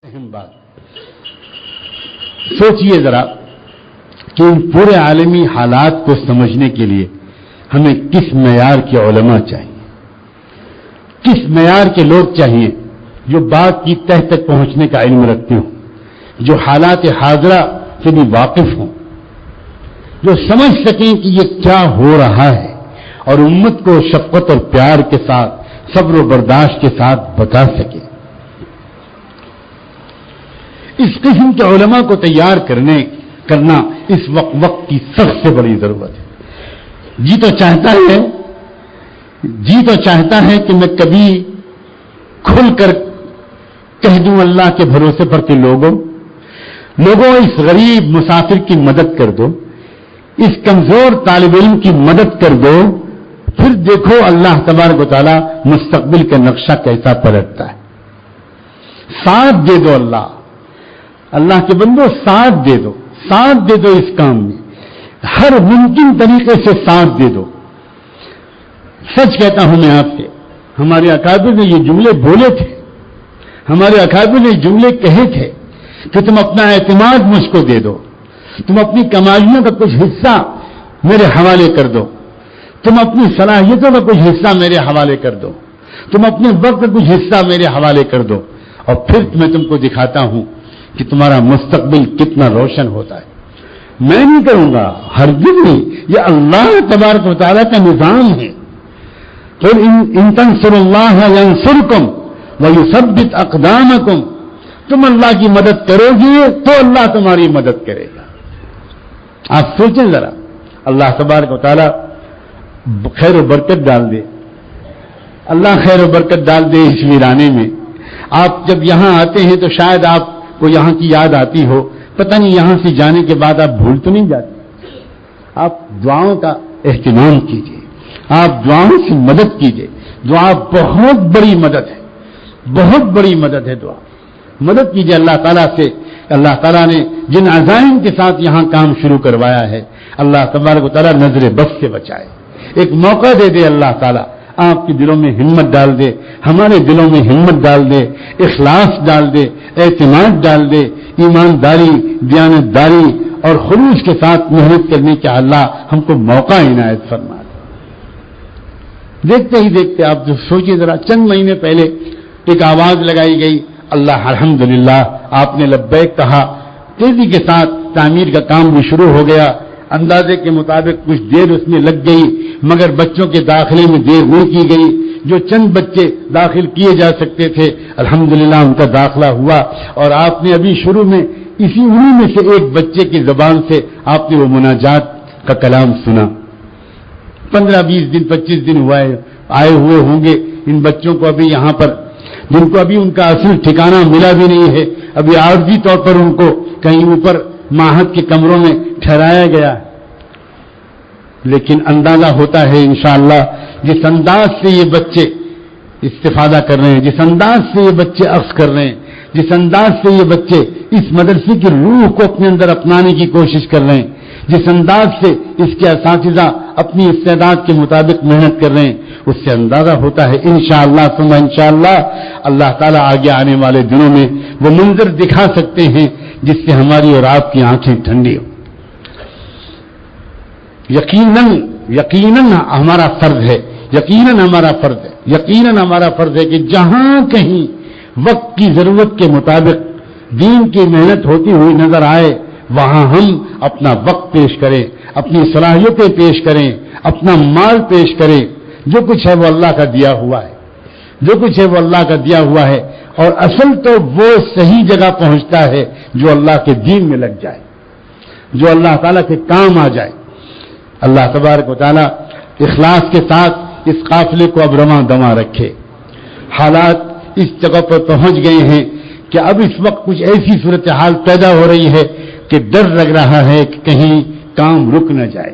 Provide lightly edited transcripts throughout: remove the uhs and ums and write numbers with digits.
اہم بات سوچئے ذرا کہ ان پورے عالمی حالات کو سمجھنے کے لیے ہمیں کس معیار کے علماء چاہیے، کس معیار کے لوگ چاہیے جو بات کی تہ تک پہنچنے کا علم رکھتے ہوں، جو حالات حاضرہ سے بھی واقف ہوں، جو سمجھ سکیں کہ یہ کیا ہو رہا ہے اور امت کو شفقت اور پیار کے ساتھ صبر و برداشت کے ساتھ بتا سکے۔ اس قسم کے علماء کو تیار کرنا اس وقت کی سب سے بڑی ضرورت ہے۔ جی تو چاہتا ہے کہ میں کبھی کھل کر کہہ دوں اللہ کے بھروسے پر کہ لوگوں اس غریب مسافر کی مدد کر دو، اس کمزور طالب علم کی مدد کر دو، پھر دیکھو اللہ تبارک و تعالی مستقبل کا نقشہ کیسا پلٹتا ہے۔ ساتھ دے دو اللہ کے بندو، ساتھ دے دو اس کام میں، ہر ممکن طریقے سے ساتھ دے دو۔ سچ کہتا ہوں میں آپ سے، ہمارے اکابر نے یہ جملے بولے تھے، ہمارے اکابر نے یہ جملے کہے تھے کہ تم اپنا اعتماد مجھ کو دے دو، تم اپنی کمائیوں کا کچھ حصہ میرے حوالے کر دو، تم اپنی صلاحیتوں کا کچھ حصہ میرے حوالے کر دو، تم اپنے وقت کا کچھ حصہ میرے حوالے کر دو، اور پھر میں تم کو دکھاتا ہوں کہ تمہارا مستقبل کتنا روشن ہوتا ہے۔ میں نہیں کروں گا، ہرگز نہیں، یہ اللہ تبارک و تعالیٰ کا نظام ہے۔ قل ان تنصروا اللہ ینصرکم ویثبت اقدامکم، تم اللہ کی مدد کرو گے تو اللہ تمہاری مدد کرے گا۔ آپ سوچیں ذرا، اللہ تبارک و تعالیٰ خیر و برکت ڈال دے، اللہ خیر و برکت ڈال دے اس ویرانے میں۔ آپ جب یہاں آتے ہیں تو شاید آپ کو یہاں کی یاد آتی ہو، پتہ نہیں یہاں سے جانے کے بعد آپ بھول تو نہیں جاتے۔ آپ دعاؤں کا اہتمام کیجیے، آپ دعاؤں سے مدد کیجیے، دعا بہت بڑی مدد ہے، بہت بڑی مدد ہے دعا، مدد کیجیے اللہ تعالیٰ سے۔ اللہ تعالیٰ نے جن عزائم کے ساتھ یہاں کام شروع کروایا ہے، اللہ تبارک و تعالیٰ نظر بس سے بچائے، ایک موقع دے دے اللہ تعالیٰ، آپ کے دلوں میں ہمت ڈال دے، ہمارے دلوں میں ہمت ڈال دے، اخلاص ڈال دے، اعتماد ڈال دے، ایمانداری، دیانتداری اور خلوص کے ساتھ محنت کرنے کا اللہ ہم کو موقع عنایت فرما دے۔ دیکھتے ہی دیکھتے آپ جو سوچیے ذرا، چند مہینے پہلے ایک آواز لگائی گئی، اللہ الحمدللہ، آپ نے لبیک کہا، تیزی کے ساتھ تعمیر کا کام بھی شروع ہو گیا، اندازے کے مطابق کچھ دیر اس میں لگ گئی، مگر بچوں کے داخلے میں دیر نہیں کی گئی، جو چند بچے داخل کیے جا سکتے تھے الحمدللہ ان کا داخلہ ہوا، اور آپ نے ابھی شروع میں انہی میں سے ایک بچے کی زبان سے آپ نے وہ مناجات کا کلام سنا۔ 15-20 دن 25 دن آئے ہوئے ہوں گے ان بچوں کو ابھی یہاں پر، جن کو ابھی ان کا اصل ٹھکانہ ملا بھی نہیں ہے، ابھی عارضی طور پر ان کو کہیں اوپر معہد کے کمروں میں ٹھہرایا گیا ہے، لیکن اندازہ ہوتا ہے انشاءاللہ جس انداز سے یہ بچے استفادہ کر رہے ہیں، جس انداز سے یہ بچے اخذ کر رہے ہیں، جس انداز سے یہ بچے اس مدرسے کی روح کو اپنے اندر اپنانے کی کوشش کر رہے ہیں، جس انداز سے اس کے اساتذہ اپنی استعداد کے مطابق محنت کر رہے ہیں، اس سے اندازہ ہوتا ہے انشاءاللہ ثم انشاءاللہ اللہ تعالیٰ آگے آنے والے دنوں میں وہ منظر دکھا سکتے ہیں جس سے ہماری اور آپ کی آنکھیں ٹھنڈی ہو۔ یقیناً ہمارا فرض ہے، یقیناً ہمارا فرض ہے کہ جہاں کہیں وقت کی ضرورت کے مطابق دین کی محنت ہوتی ہوئی نظر آئے، وہاں ہم اپنا وقت پیش کریں، اپنی صلاحیتیں پیش کریں، اپنا مال پیش کریں، جو کچھ ہے وہ اللہ کا دیا ہوا ہے، جو کچھ ہے وہ اللہ کا دیا ہوا ہے، اور اصل تو وہ صحیح جگہ پہنچتا ہے جو اللہ کے دین میں لگ جائے، جو اللہ تعالیٰ کے کام آ جائے۔ اللہ تبارک و تعالیٰ اخلاص کے ساتھ اس قافلے کو اب رواں دواں رکھے۔ حالات اس جگہ پر پہنچ گئے ہیں کہ اب اس وقت کچھ ایسی صورتحال پیدا ہو رہی ہے کہ ڈر لگ رہا ہے کہ کہیں کام رک نہ جائے۔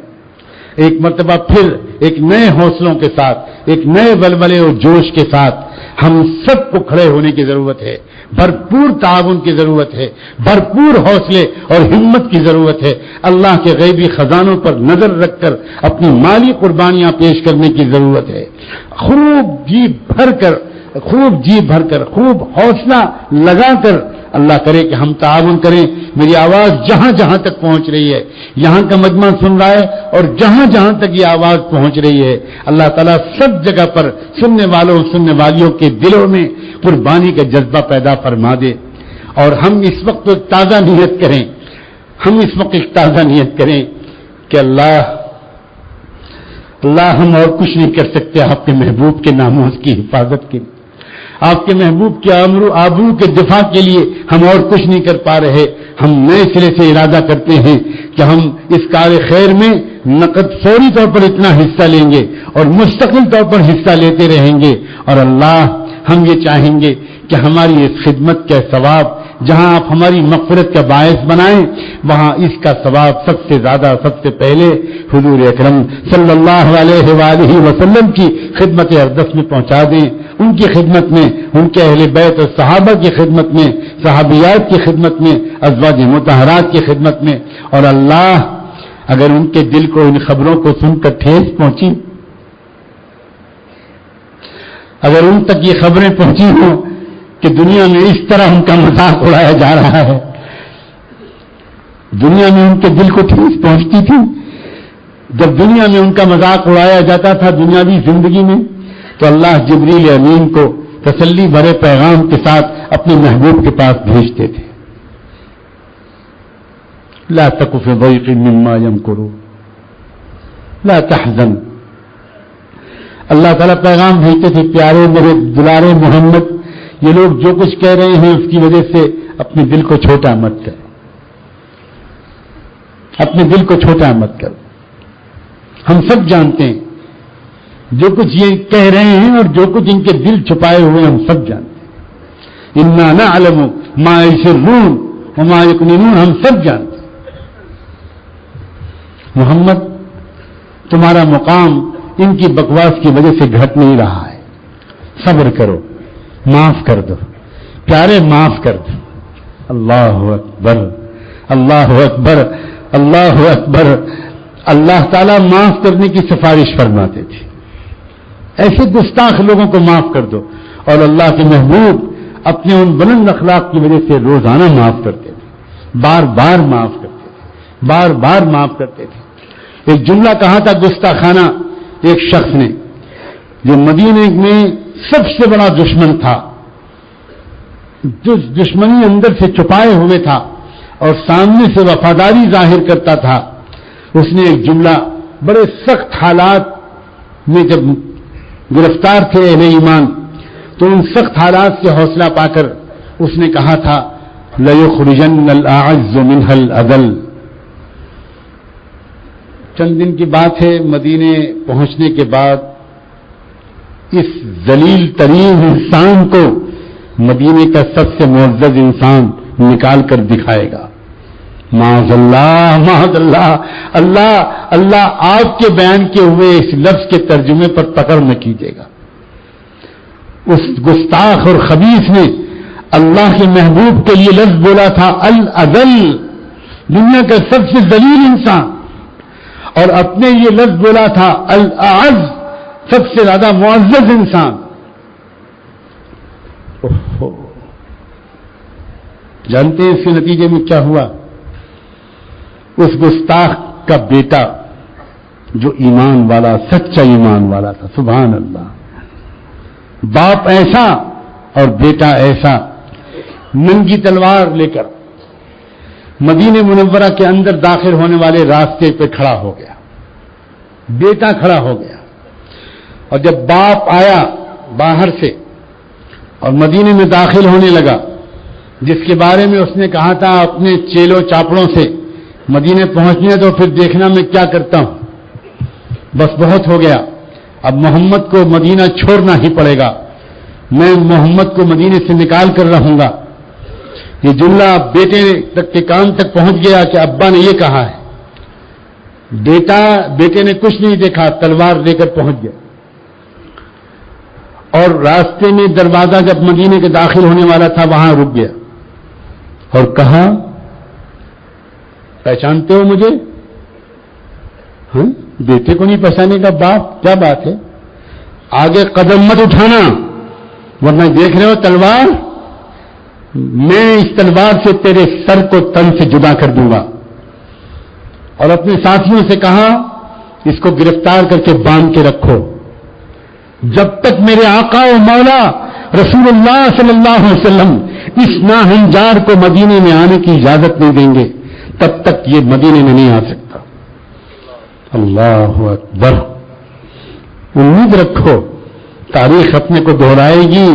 ایک مرتبہ پھر ایک نئے حوصلوں کے ساتھ، ایک نئے بلبلے اور جوش کے ساتھ ہم سب کو کھڑے ہونے کی ضرورت ہے، بھرپور تعاون کی ضرورت ہے، بھرپور حوصلے اور ہمت کی ضرورت ہے، اللہ کے غیبی خزانوں پر نظر رکھ کر اپنی مالی قربانیاں پیش کرنے کی ضرورت ہے، خوب جی بھر کر خوب حوصلہ لگا کر اللہ کرے کہ ہم تعاون کریں. میری آواز جہاں جہاں تک پہنچ رہی ہے, یہاں کا مجمع سن رہا ہے اور جہاں جہاں تک یہ آواز پہنچ رہی ہے, اللہ تعالیٰ سب جگہ پر سننے والوں سننے والیوں کے دلوں میں قربانی کا جذبہ پیدا فرما دے. اور ہم اس وقت ایک تازہ نیت کریں, کہ اللہ ہم اور کچھ نہیں کر سکتے آپ کے محبوب کے ناموز کی حفاظت کے لیے, آپ کے محبوب کے آبرو کے دفاع کے لیے ہم اور کچھ نہیں کر پا رہے. ہم نئے سرے سے ارادہ کرتے ہیں کہ ہم اس کار خیر میں نقد فوری طور پر اتنا حصہ لیں گے اور مستقل طور پر حصہ لیتے رہیں گے. اور اللہ ہم یہ چاہیں گے کہ ہماری اس خدمت کا ثواب جہاں آپ ہماری مغفرت کا باعث بنائیں, وہاں اس کا ثواب سب سے زیادہ سب سے پہلے حضور اکرم صلی اللہ علیہ وآلہ وسلم کی خدمت اقدس میں پہنچا دیں, ان کی خدمت میں, ان کے اہل بیت اور صحابہ کی خدمت میں, صحابیات کی خدمت میں, ازواج مطہرات کی خدمت میں. اور اللہ اگر ان کے دل کو ان خبروں کو سن کر ٹھیس پہنچی, اگر ان تک یہ خبریں پہنچی ہوں کہ دنیا میں اس طرح ان کا مذاق اڑایا جا رہا ہے, دنیا میں ان کے دل کو ٹھیس پہنچتی تھی جب دنیا میں ان کا مذاق اڑایا جاتا تھا دنیاوی زندگی میں, تو اللہ جبریل امین کو تسلی بھرے پیغام کے ساتھ اپنے محبوب کے پاس بھیجتے تھے. لا تک فی ضیق مما یمکرون لا تحزن. اللہ تعالیٰ پیغام بھیجتے تھے, پیارے میرے دلارے محمد, یہ لوگ جو کچھ کہہ رہے ہیں اس کی وجہ سے اپنے دل کو چھوٹا مت کر, اپنے دل کو چھوٹا مت کر. ہم سب جانتے ہیں جو کچھ یہ کہہ رہے ہیں اور جو کچھ ان کے دل چھپائے ہوئے ہم سب جانتے ہیں. انا نعلم ما یسرون وما یکتمون, ہم سب جانتے ہیں. محمد تمہارا مقام ان کی بکواس کی وجہ سے گھٹ نہیں رہا ہے, صبر کرو, معاف کر دو پیارے, معاف کر دو. اللہ اکبر اللہ اکبر اللہ اکبر. اللہ تعالیٰ معاف کرنے کی سفارش فرماتے تھے, ایسے گستاخ لوگوں کو معاف کر دو. اور اللہ کے محبوب اپنے ان بلند اخلاق کی وجہ سے روزانہ معاف کرتے تھے, بار بار معاف کرتے تھے, بار بار معاف کرتے تھے. ایک جملہ کہا تھا گستاخانہ ایک شخص نے, جو مدینے میں سب سے بڑا دشمن تھا, جو دشمنی اندر سے چھپائے ہوئے تھا اور سامنے سے وفاداری ظاہر کرتا تھا. اس نے ایک جملہ بڑے سخت حالات میں جب گرفتار تھے اہل ایمان, تو ان سخت حالات سے حوصلہ پا کر اس نے کہا تھا لَيُخْرِجَنَّ الْأَعَزُّ مِنْهَا الْأَذَلَّ. چند دن کی بات ہے, مدینے پہنچنے کے بعد اس ذلیل ترین انسان کو مدینے کا سب سے معزز انسان نکال کر دکھائے گا. معاذ اللہ معاذ اللہ. اللہ اللہ آپ کے بیان کے ہوئے اس لفظ کے ترجمے پر پکڑ نہ کیجیے گا. اس گستاخ اور خبیث نے اللہ کے محبوب کے لیے لفظ بولا تھا الاذل, دنیا کا سب سے ذلیل انسان, اور اپنے یہ لفظ بولا تھا الاعز, سب سے زیادہ معزز انسان. جانتے ہیں اس کے نتیجے میں کیا ہوا؟ اس گستاخ کا بیٹا جو ایمان والا, سچا ایمان والا تھا, سبحان اللہ, باپ ایسا اور بیٹا ایسا, ننگی تلوار لے کر مدینہ منورہ کے اندر داخل ہونے والے راستے پہ کھڑا ہو گیا. بیٹا کھڑا ہو گیا, اور جب باپ آیا باہر سے اور مدینے میں داخل ہونے لگا, جس کے بارے میں اس نے کہا تھا اپنے چیلوں چاپڑوں سے مدینے پہنچنے تو پھر دیکھنا میں کیا کرتا ہوں, بس بہت ہو گیا, اب محمد کو مدینہ چھوڑنا ہی پڑے گا, میں محمد کو مدینے سے نکال کر رہوں گا. یہ جملہ بیٹے تک کے کان تک پہنچ گیا کہ ابا نے یہ کہا ہے. بیٹے نے کچھ نہیں دیکھا, تلوار لے کر پہنچ گیا, اور راستے میں دروازہ جب مدینے کے داخل ہونے والا تھا وہاں رک گیا اور کہا پہچانتے ہو مجھے؟ ہاں, بیٹے کو نہیں پہچانے کا باپ, کیا بات ہے, آگے قدم مت اٹھانا ورنہ دیکھ رہے ہو تلوار, میں اس تلوار سے تیرے سر کو تن سے جدا کر دوں گا. اور اپنے ساتھیوں سے کہا اس کو گرفتار کر کے باندھ کے رکھو جب تک میرے آقا و مولا رسول اللہ صلی اللہ علیہ وسلم اس ناہنجار کو مدینے میں آنے کی اجازت نہیں دیں گے تب تک یہ مدینے میں نہیں آ سکتا. اللہ اکبر. امید رکھو تاریخ اپنے کو دہرائے گی.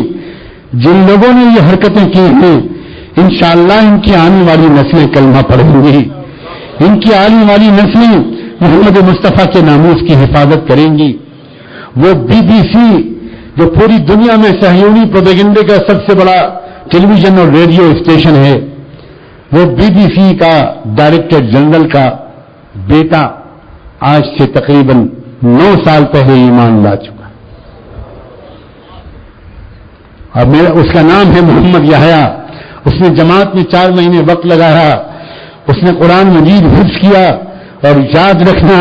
جن لوگوں نے یہ حرکتیں کی ہیں انشاءاللہ ان کی آنے والی نسلیں کلمہ پڑھیں گی. ان کی آنے والی نسلیں محمد مصطفیٰ کے ناموس کی حفاظت کریں گی. وہ BBC جو پوری دنیا میں صہیونی پروپیگنڈے کا سب سے بڑا ٹیلی ویژن اور ریڈیو اسٹیشن ہے, وہ BBC کا ڈائریکٹر جنرل کا بیٹا آج سے تقریباً 9 سال پہلے ایمان لا چکا. اور اس کا نام ہے محمد یحییٰ. اس نے جماعت میں 4 مہینے وقت لگایا. اس نے قرآن مجید حفظ کیا. اور یاد رکھنا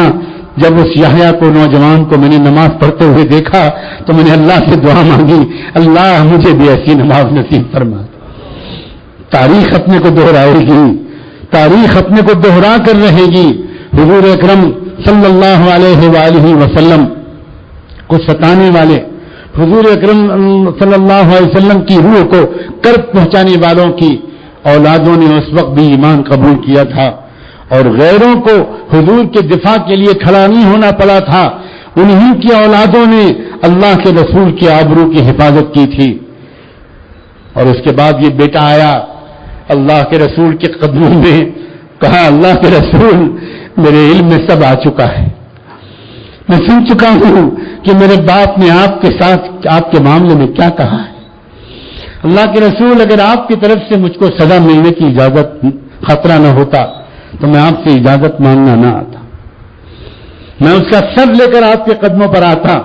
جب اس یحییٰ کو نوجوان کو میں نے نماز پڑھتے ہوئے دیکھا تو میں نے اللہ سے دعا مانگی اللہ مجھے بھی ایسی نماز نصیب فرما. تاریخ اپنے کو دہرائے گی. تاریخ اپنے کو دہرا کر رہے گی. حضور اکرم صلی اللہ علیہ وآلہ وسلم کو ستانے والے, حضور اکرم صلی اللہ علیہ وسلم کی روح کو کرب پہنچانے والوں کی اولادوں نے اس وقت بھی ایمان قبول کیا تھا اور غیروں کو حضور کے دفاع کے لیے کھڑا نہیں ہونا پڑا تھا. انہی کی اولادوں نے اللہ کے رسول کی آبرو کی حفاظت کی تھی. اور اس کے بعد یہ بیٹا آیا اللہ کے رسول کے قدموں میں, کہا اللہ کے رسول میرے علم میں سب آ چکا ہے. میں سن چکا ہوں کہ میرے باپ نے آپ کے ساتھ آپ کے معاملے میں کیا کہا ہے. اللہ کے رسول اگر آپ کی طرف سے مجھ کو سزا ملنے کی اجازت خطرہ نہ ہوتا تو میں آپ سے اجازت مانگنا نہ آتا. میں اس کا سر لے کر آپ کے قدموں پر آتا.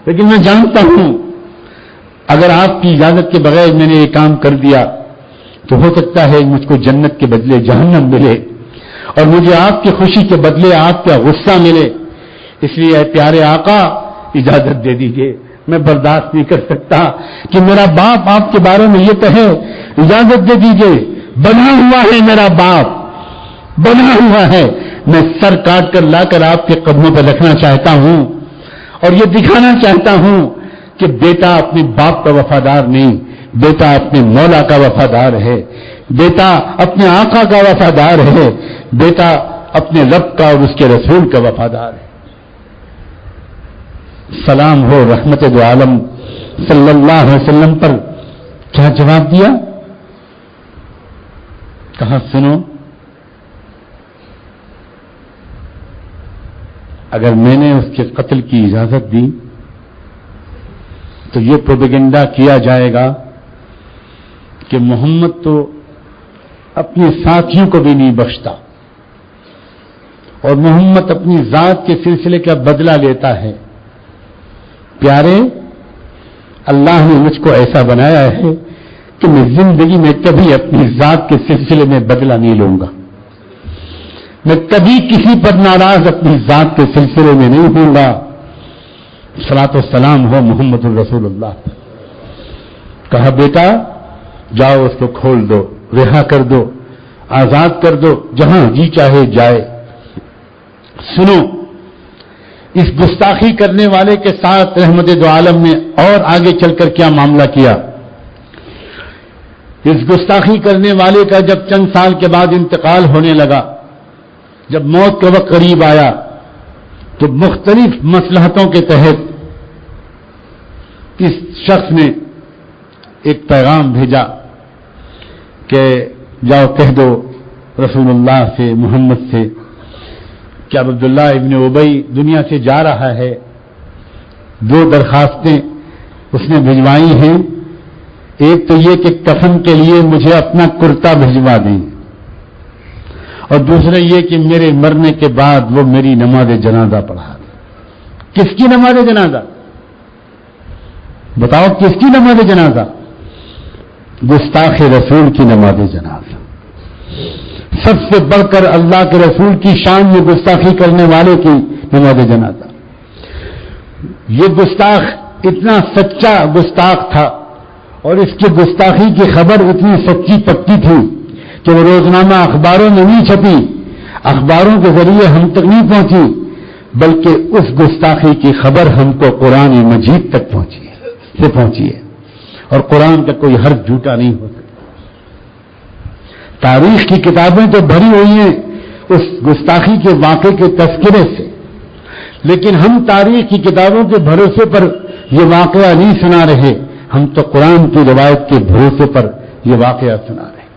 لیکن میں جانتا ہوں اگر آپ کی اجازت کے بغیر میں نے یہ کام کر دیا تو ہو سکتا ہے مجھ کو جنت کے بدلے جہنم ملے اور مجھے آپ کی خوشی کے بدلے آپ کا غصہ ملے. اس لیے اے پیارے آقا اجازت دے دیجئے. میں برداشت نہیں کر سکتا کہ میرا باپ آپ کے بارے میں یہ کہے. اجازت دے دیجئے. بنا ہوا ہے میرا باپ, بنا ہوا ہے. میں سر کاٹ کر لا کر آپ کے قدموں پر رکھنا چاہتا ہوں اور یہ دکھانا چاہتا ہوں کہ بیٹا اپنے باپ کا وفادار نہیں, بیٹا اپنے مولا کا وفادار ہے, بیٹا اپنے آقا کا وفادار ہے, بیٹا اپنے رب کا اور اس کے رسول کا وفادار ہے. سلام ہو رحمت دو عالم صلی اللہ علیہ وسلم پر. کیا جواب دیا؟ کہا سنو, اگر میں نے اس کے قتل کی اجازت دی تو یہ پروپیگنڈا کیا جائے گا کہ محمد تو اپنے ساتھیوں کو بھی نہیں بخشتا اور محمد اپنی ذات کے سلسلے کا بدلہ لیتا ہے. پیارے, اللہ نے مجھ کو ایسا بنایا ہے کہ میں زندگی میں کبھی اپنی ذات کے سلسلے میں بدلہ نہیں لوں گا. میں کبھی کسی پر ناراض اپنی ذات کے سلسلے میں نہیں ہوں گا. صلاۃ و سلام ہو محمد الرسول اللہ. کہا بیٹا جاؤ اس کو کھول دو, رہا کر دو, آزاد کر دو, جہاں جی چاہے جائے. سنو اس گستاخی کرنے والے کے ساتھ رحمت دو عالم نے اور آگے چل کر کیا معاملہ کیا. اس گستاخی کرنے والے کا جب چند سال کے بعد انتقال ہونے لگا, جب موت کا وقت قریب آیا تو مختلف مصلحتوں کے تحت اس شخص نے ایک پیغام بھیجا کہ جاؤ کہہ دو رسول اللہ سے, محمد سے کہ عبداللہ ابن ابی دنیا سے جا رہا ہے. 2 درخواستیں اس نے بھجوائی ہیں. ایک تو یہ کہ کفن کے لیے مجھے اپنا کرتا بھجوا دیں اور دوسرا یہ کہ میرے مرنے کے بعد وہ میری نماز جنازہ پڑھا دیں. کس کی نماز جنازہ؟ بتاؤ کس کی نماز جنازہ؟ گستاخ رسول کی نماز جنازہ. سب سے بڑھ کر اللہ کے رسول کی شان میں گستاخی کرنے والے کی نماز جنازہ. یہ گستاخ اتنا سچا گستاخ تھا اور اس کی گستاخی کی خبر اتنی سچی پکی تھی کہ وہ روزنامہ اخباروں میں نہیں چھپی، اخباروں کے ذریعے ہم تک نہیں پہنچی، بلکہ اس گستاخی کی خبر ہم کو قرآن مجید تک پہنچی ہے اور قرآن کا کوئی حرف جھوٹا نہیں ہو سکتا۔ تاریخ کی کتابیں تو بھری ہوئی ہیں اس گستاخی کے واقعے کے تذکرے سے، لیکن ہم تاریخ کی کتابوں کے بھروسے پر یہ واقعہ نہیں سنا رہے، ہم تو قرآن کی روایت کے بھروسے پر یہ واقعہ سنا رہے۔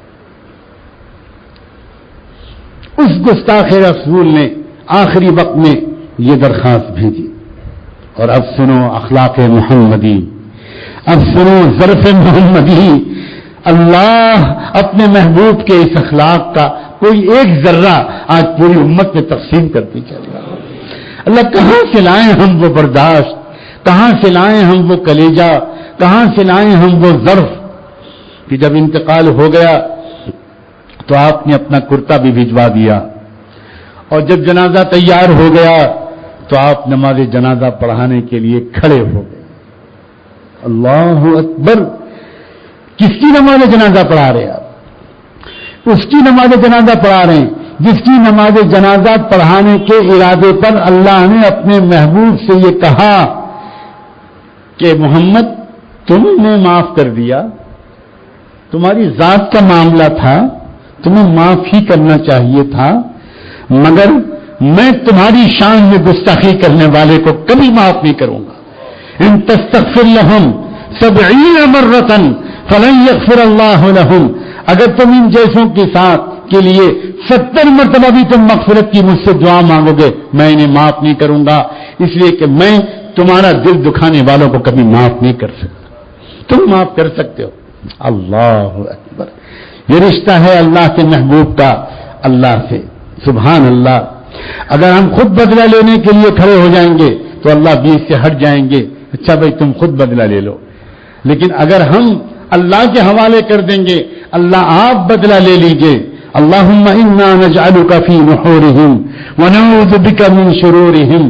اس گستاخ رسول نے آخری وقت میں یہ درخواست بھیجی، اور اب سنو اخلاق محمدی، اب سنو ظرف محمدی، اللہ اپنے محبوب کے اس اخلاق کا کوئی ایک ذرہ آج پوری امت میں تقسیم کرتی چل رہا ہے۔ اللہ کہاں سے لائیں ہم وہ برداشت، کہاں سے لائیں ہم وہ کلیجہ، کہاں سے لائیں ہم وہ ظرف کہ جب انتقال ہو گیا تو آپ نے اپنا کرتا بھی بھجوا دیا، اور جب جنازہ تیار ہو گیا تو آپ نماز جنازہ پڑھانے کے لیے کھڑے ہو گئے۔ اللہ اکبر! کس کی نماز جنازہ پڑھا رہے آپ؟ اس کی نماز جنازہ پڑھا رہے ہیں جس کی نماز جنازہ پڑھانے کے ارادے پر اللہ نے اپنے محبوب سے یہ کہا کہ محمد تم نے معاف کر دیا، تمہاری ذات کا معاملہ تھا، تمہیں معاف ہی کرنا چاہیے تھا، مگر میں تمہاری شان میں گستاخی کرنے والے کو کبھی معاف نہیں کروں گا۔ ان تستغفر لهم 70 مرة فلن يغفر اللہ لهم، اگر تم ان جیسوں کے ساتھ کے لیے 70 مرتبہ بھی تم مغفرت کی مجھ سے دعا مانگو گے میں انہیں معاف نہیں کروں گا، اس لیے کہ میں تمہارا دل دکھانے والوں کو کبھی معاف نہیں کر سکتا، تم معاف کر سکتے ہو۔ اللہ اکبر! یہ رشتہ ہے اللہ کے محبوب کا اللہ سے، سبحان اللہ۔ اگر ہم خود بدلہ لینے کے لیے کھڑے ہو جائیں گے تو اللہ بیچ سے ہٹ جائیں گے، اچھا بھائی تم خود بدلہ لے لو، لیکن اگر ہم اللہ کے حوالے کر دیں گے، اللہ آپ بدلہ لے لیجئے، اللہم انا نجعلک فی نحورہم ونعوذ بک من شرورہم،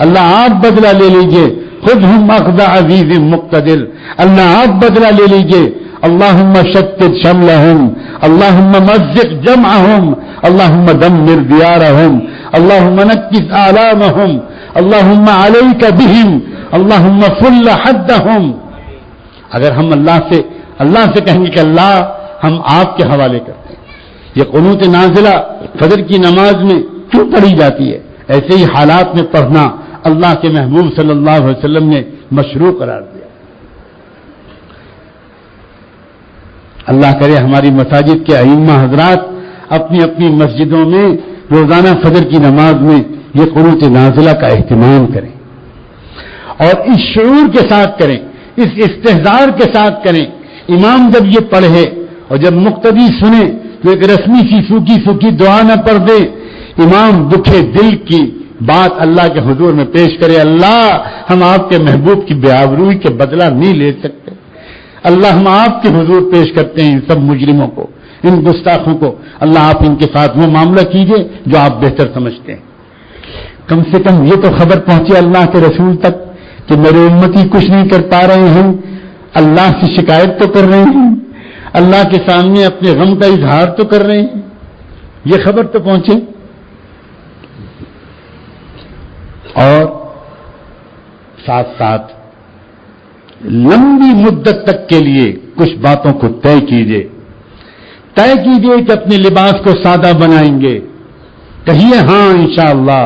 اللہ آپ بدلہ لے لیجئے، خذہم اخذ عزیز مقتدر، اللہ آپ بدلہ لے لیجئے، اللہم شتت شملہم، اللہم مزق جمعہم، اللہم دمر دیارہم، اللہم نکس آلامہم، اللہم علیک بہم، اللہم فل حدہم۔ اگر ہم اللہ سے کہیں گے کہ اللہ ہم آپ کے حوالے کرتے ہیں۔ یہ قنوت نازلہ فجر کی نماز میں کیوں پڑھی جاتی ہے؟ ایسے ہی حالات میں پڑھنا اللہ کے محبوب صلی اللہ علیہ وسلم نے مشروع قرار دیا۔ اللہ کرے ہماری مساجد کے ائمہ حضرات اپنی اپنی مسجدوں میں روزانہ فجر کی نماز میں یہ قنوت نازلہ کا اہتمام کریں، اور اس شعور کے ساتھ کریں، اس استحضار کے ساتھ کریں۔ امام جب یہ پڑھے اور جب مقتدی سنے تو ایک رسمی سی سوکھی دعا نہ پڑھ دے، امام دکھے دل کی بات اللہ کے حضور میں پیش کرے، اللہ ہم آپ کے محبوب کی بے آبروئی کے بدلہ نہیں لے سکتے، اللہ ہم آپ کے حضور پیش کرتے ہیں ان سب مجرموں کو، ان گستاخوں کو، اللہ آپ ان کے ساتھ وہ معاملہ کیجئے جو آپ بہتر سمجھتے ہیں۔ کم سے کم یہ تو خبر پہنچے اللہ کے رسول تک کہ میرے امتی کچھ نہیں کر پا رہے ہیں، اللہ سے شکایت تو کر رہے ہیں، اللہ کے سامنے اپنے غم کا اظہار تو کر رہے ہیں، یہ خبر تو پہنچے۔ اور ساتھ ساتھ لمبی مدت تک کے لیے کچھ باتوں کو طے کیجئے کہ اپنے لباس کو سادہ بنائیں گے، کہیے ہاں انشاءاللہ۔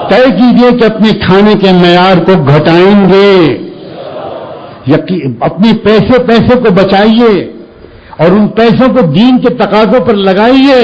طے کیجئے کہ اپنے کھانے کے معیار کو گھٹائیں گے، اپنے پیسے کو بچائیے اور ان پیسوں کو دین کے تقاضوں پر لگائیے۔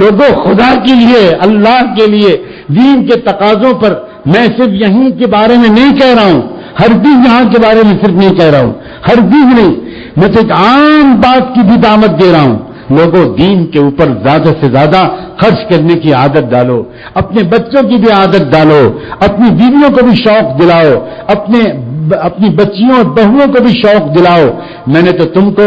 لوگوں خدا کے لیے، اللہ کے لیے، دین کے تقاضوں پر، میں صرف یہیں کے بارے میں نہیں کہہ رہا ہوں، ہرگز یہاں کے بارے میں صرف نہیں کہہ رہا ہوں، ہرگز نہیں، میں تو ایک عام بات کی بھی دعوت دے رہا ہوں۔ لوگوں دین کے اوپر زیادہ سے زیادہ خرچ کرنے کی عادت ڈالو، اپنے بچوں کی بھی عادت ڈالو، اپنی بیویوں کو بھی شوق دلاؤ، اپنی بچیوں اور بہوؤں کو بھی شوق دلاؤ۔ میں نے تو تم کو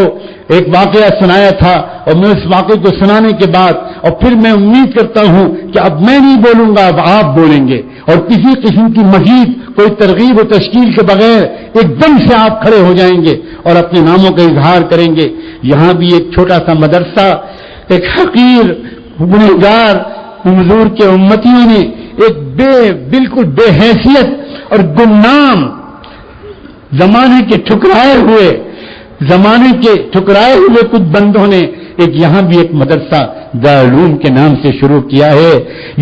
ایک واقعہ سنایا تھا، اور میں اس واقعے کو سنانے کے بعد اور پھر میں امید کرتا ہوں کہ اب میں نہیں بولوں گا، اب آپ بولیں گے، اور کسی قسم کی مزید کوئی ترغیب و تشکیل کے بغیر ایک دم سے آپ کھڑے ہو جائیں گے اور اپنے ناموں کا اظہار کریں گے. یہاں بھی ایک چھوٹا سا مدرسہ ایک حقیر گنہگار حضور کے امتیوں نے ایک بالکل بے حیثیت اور گمنام زمانے کے ٹھکرائے ہوئے کچھ بندوں نے یہاں بھی ایک مدرسہ دارالعلوم کے نام سے شروع کیا ہے.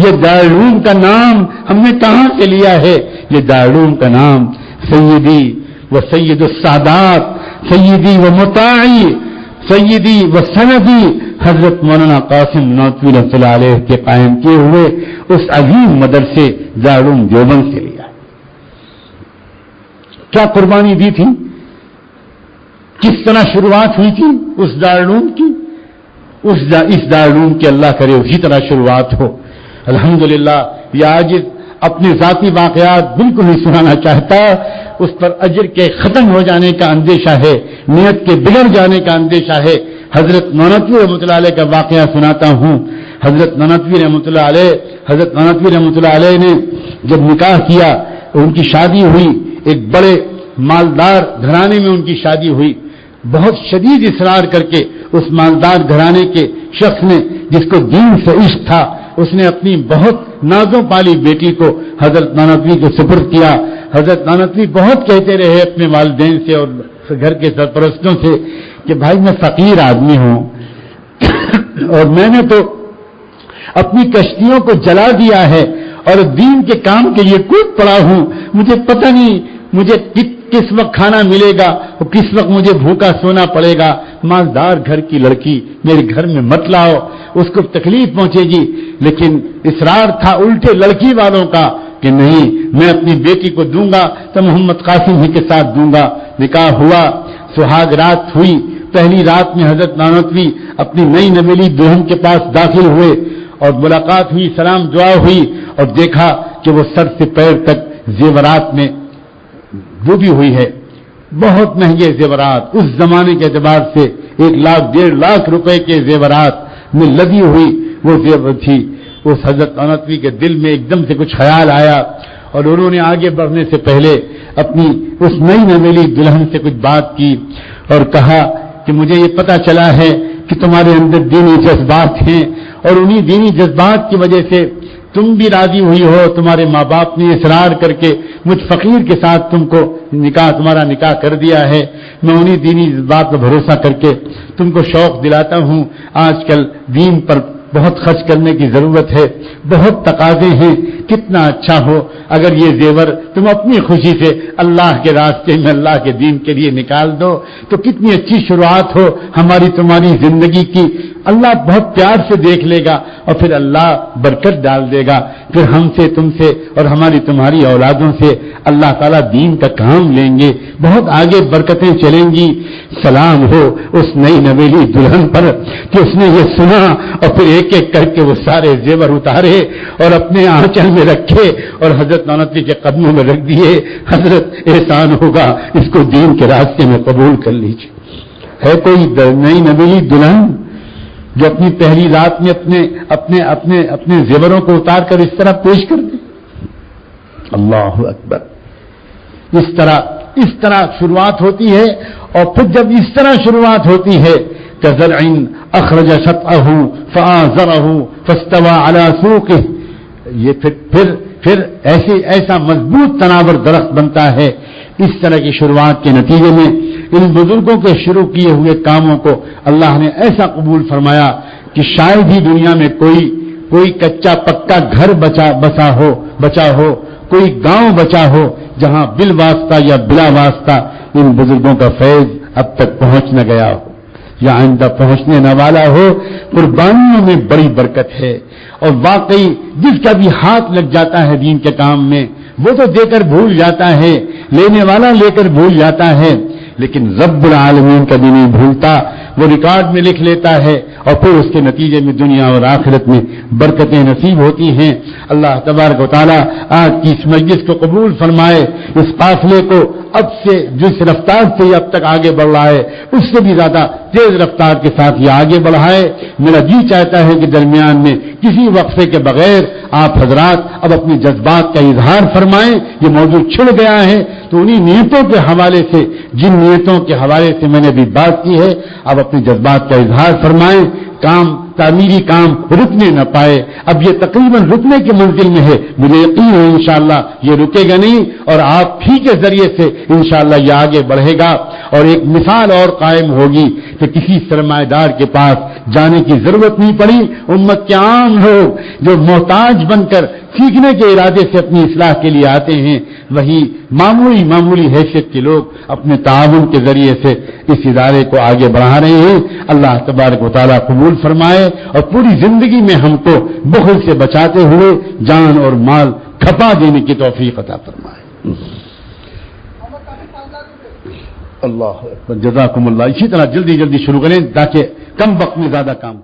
یہ دارالعلوم کا نام ہم نے کہاں سے لیا ہے؟ یہ دارالعلوم کا نام سیدی و سید السادات، سیدی و مطاعی، سیدی و سندی حضرت مولانا قاسم نانوتوی رحمۃ اللہ علیہ کے قائم کیے ہوئے اس عظیم مدرسے دارالعلوم دیوبند سے لیا. کیا قربانی دی تھی، کس طرح شروعات ہوئی تھی اس دارالعلوم کی. اس دارالعلوم کی اللہ کرے اسی طرح شروعات ہو. الحمدللہ یہ آج اپنے ذاتی واقعات بالکل نہیں سنانا چاہتا، اس پر اجر کے ختم ہو جانے کا اندیشہ ہے، نیت کے بگڑ جانے کا اندیشہ ہے. حضرت نانوتوی رحمۃ اللہ علیہ کا واقعہ سناتا ہوں. حضرت نانوتوی رحمۃ اللہ علیہ نے جب نکاح کیا، ان کی شادی ہوئی، ایک بڑے مالدار گھرانے میں ان کی شادی ہوئی. بہت شدید اصرار کر کے اس مالدار گھرانے کے شخص نے، جس کو دین سے عشق تھا، اس نے اپنی بہت نازوں پالی بیٹی کو حضرت نانوتوی کو سپرد کیا. حضرت نانوتوی بہت کہتے رہے اپنے والدین سے اور گھر کے سرپرستوں سے کہ بھائی میں فقیر آدمی ہوں اور میں نے تو اپنی کشتیوں کو جلا دیا ہے اور دین کے کام کے لیے کود پڑا ہوں. مجھے پتہ نہیں مجھے کس وقت کھانا ملے گا اور کس وقت مجھے بھوکا سونا پڑے گا. مالدار گھر کی لڑکی میرے گھر میں مت لاؤ، اس کو تکلیف پہنچے گی. لیکن اصرار تھا الٹے لڑکی والوں کا کہ نہیں، میں اپنی بیٹی کو دوں گا تو محمد قاسم ہی کے ساتھ دوں گا. نکاح ہوا، سہاگ رات ہوئی. پہلی رات میں حضرت نانوتوی اپنی نئی نویلی دلہن کے پاس داخل ہوئے اور ملاقات ہوئی، سلام دعا ہوئی اور دیکھا کہ وہ سر سے پیر تک زیورات میں ڈوبی ہوئی ہے. بہت مہنگے زیورات، اس زمانے کے اعتبار سے 1 لاکھ 1.5 لاکھ روپے کے زیورات میں لدی ہوئی وہ زیور تھی. اس حضرت نانوتوی کے دل میں ایک دم سے کچھ خیال آیا اور انہوں نے آگے بڑھنے سے پہلے اپنی اس نئی نویلی دلہن سے کچھ بات کی اور کہا کہ مجھے یہ پتا چلا ہے کہ تمہارے اندر دینی جذبات ہیں اور انہی دینی جذبات کی وجہ سے تم بھی راضی ہوئی ہو. تمہارے ماں باپ نے اصرار کر کے مجھ فقیر کے ساتھ تمہارا نکاح کر دیا ہے. میں انہی دینی جذبات پر بھروسہ کر کے تم کو شوق دلاتا ہوں. آج کل دین پر بہت خرچ کرنے کی ضرورت ہے، بہت تقاضے ہیں. کتنا اچھا ہو اگر یہ زیور تم اپنی خوشی سے اللہ کے راستے میں اللہ کے دین کے لیے نکال دو تو کتنی اچھی شروعات ہو ہماری تمہاری زندگی کی. اللہ بہت پیار سے دیکھ لے گا اور پھر اللہ برکت ڈال دے گا. پھر ہم سے، تم سے اور ہماری تمہاری اولادوں سے اللہ تعالیٰ دین کا کام لیں گے، بہت آگے برکتیں چلیں گی. سلام ہو اس نئی نویلی دلہن پر کہ اس نے یہ سنا اور پھر ایک ایک کر کے وہ سارے زیور اتارے اور اپنے آنچل میں رکھے اور حضرت نانوتوی کے قدموں میں رکھ دیے. حضرت احسان ہوگا، اس کو دین کے راستے میں قبول کر لیجیے. ہے کوئی نئی نویلی دلہن جو اپنی پہلی رات میں اپنے زیوروں کو اتار کر اس طرح پیش کر دے؟ اللہ اکبر. اس طرح شروعات ہوتی ہے. اور پھر جب اس طرح شروعات ہوتی ہے كزرع اخرج شطأه فآزره فاستوى على سوقه، یہ پھر ایسا مضبوط تناور درخت بنتا ہے. اس طرح کی شروعات کے نتیجے میں ان بزرگوں کے شروع کیے ہوئے کاموں کو اللہ نے ایسا قبول فرمایا کہ شاید ہی دنیا میں کوئی کچا پکا گھر بچا ہو، کوئی گاؤں بچا ہو جہاں بالواسطہ یا بلا واسطہ ان بزرگوں کا فیض اب تک پہنچ نہ گیا ہو یا آئندہ پہنچنے نہ والا ہو. قربانیوں میں بڑی برکت ہے اور واقعی جس کا بھی ہاتھ لگ جاتا ہے دین کے کام میں وہ تو دے کر بھول جاتا ہے، لینے والا لے کر بھول جاتا ہے، لیکن رب العالمین کبھی نہیں بھولتا. وہ ریکارڈ میں لکھ لیتا ہے اور پھر اس کے نتیجے میں دنیا اور آخرت میں برکتیں نصیب ہوتی ہیں. اللہ تبارک و تعالیٰ آج کی اس مجلس کو قبول فرمائے. اس قافلے کو اب سے جس رفتار سے یہ اب تک آگے بڑھ رہا ہے اس سے بھی زیادہ تیز رفتار کے ساتھ یہ آگے بڑھائے. میرا جی چاہتا ہے کہ درمیان میں کسی وقفے کے بغیر آپ حضرات اب اپنے جذبات کا اظہار فرمائیں. یہ موضوع چھڑ گیا ہے تو انہی نیتوں کے حوالے سے، جن نیتوں کے حوالے سے میں نے ابھی بات کی ہے، اب اپنے جذبات کا اظہار فرمائیں. تعمیری کام رکنے نہ پائے. اب یہ تقریباً رکنے کی منزل میں ہے. مجھے یقین ہے انشاءاللہ یہ رکے گا نہیں، اور آپ ہی کے ذریعے سے انشاءاللہ یہ آگے بڑھے گا. اور ایک مثال اور قائم ہوگی کہ کسی سرمایہ دار کے پاس جانے کی ضرورت نہیں پڑی. امت کے عام لوگ جو محتاج بن کر سیکھنے کے ارادے سے اپنی اصلاح کے لیے آتے ہیں، وہی معمولی حیثیت کے لوگ اپنے تعاون کے ذریعے سے اس ادارے کو آگے بڑھا رہے ہیں. اللہ تبارک و تعالیٰ قبول فرمائے اور پوری زندگی میں ہم کو بخل سے بچاتے ہوئے جان اور مال کھپا دینے کی توفیق عطا فرمائے. اللہ جزاکم اللہ. اسی طرح جلدی شروع کریں تاکہ کم وقت میں زیادہ کام